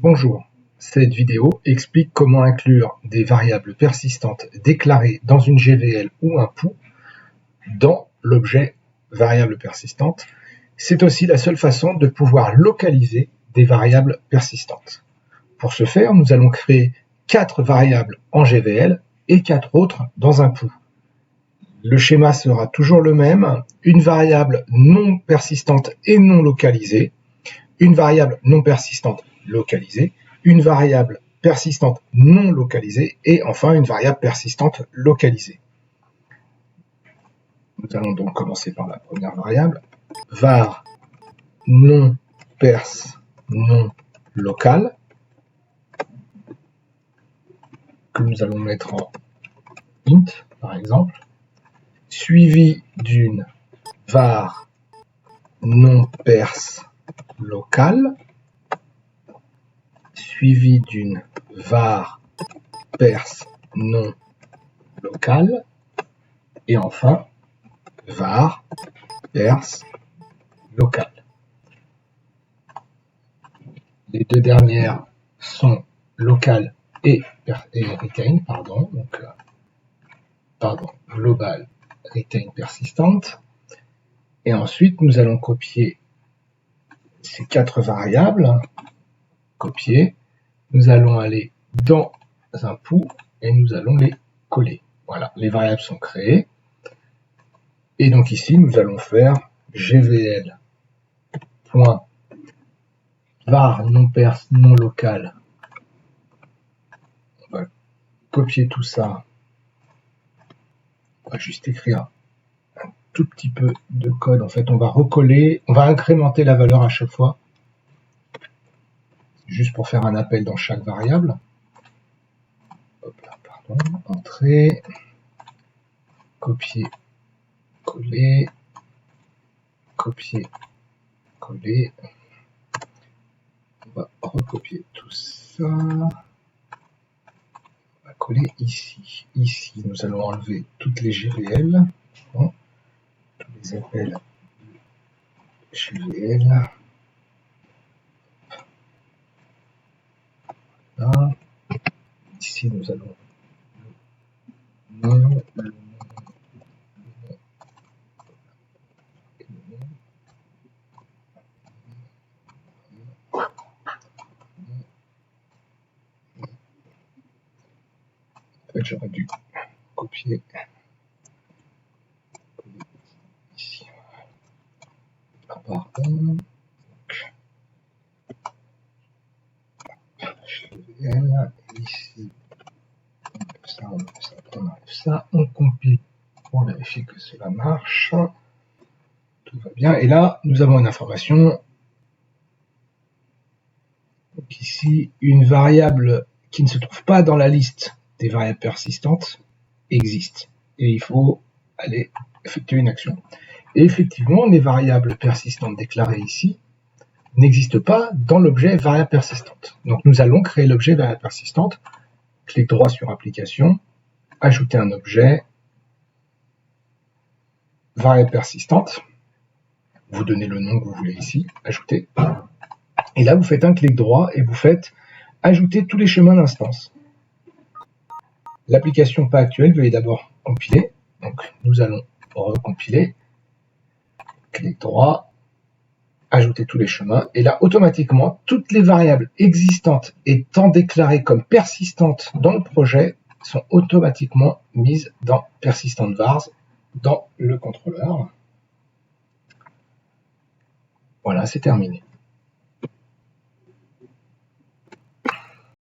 Bonjour, cette vidéo explique comment inclure des variables persistantes déclarées dans une GVL ou un POU dans l'objet variable persistante. C'est aussi la seule façon de pouvoir localiser des variables persistantes. Pour ce faire, nous allons créer 4 variables en GVL et 4 autres dans un POU. Le schéma sera toujours le même, une variable non persistante et non localisée, une variable non persistante localisée, une variable persistante non localisée et enfin une variable persistante localisée. Nous allons donc commencer par la première variable, var non pers non local, que nous allons mettre en int par exemple, suivi d'une var non pers local, suivi d'une var pers non local, et enfin var pers local. Les deux dernières sont local et retain, global retain persistante. Et ensuite, nous allons copier ces 4 variables. Copier. Nous allons aller dans un POU et nous allons les coller. Voilà, les variables sont créées. Et donc ici, nous allons faire gvl.var non pers non local. On va copier tout ça. On va juste écrire un tout petit peu de code. En fait, on va recoller, on va incrémenter la valeur à chaque fois. Juste pour faire un appel dans chaque variable. Hop là, pardon. Entrée. Copier. Coller. Copier. Coller. On va recopier tout ça. On va coller ici. Ici, nous allons enlever toutes les GVL. Bon. Tous les appels GVL. Là. Ici, nous allons j'aurais dû copier ici. Pardon. Ici, on enlève ça, on compile pour vérifier que cela marche. Tout va bien. Et là, nous avons une information. Donc ici, une variable qui ne se trouve pas dans la liste des variables persistantes existe. Et il faut aller effectuer une action. Et effectivement, les variables persistantes déclarées ici n'existent pas dans l'objet variable persistante. Donc nous allons créer l'objet variable persistante. Clic droit sur application, ajouter un objet, variable persistante. Vous donnez le nom que vous voulez ici, ajouter. Et là, vous faites un clic droit et vous faites ajouter tous les chemins d'instance. L'application pas actuelle, veuillez d'abord compiler. Donc nous allons recompiler. Clic droit, ajouter tous les chemins. Et là, automatiquement, toutes les variables existantes étant déclarées comme persistantes dans le projet sont automatiquement mises dans persistent vars dans le contrôleur. Voilà, c'est terminé.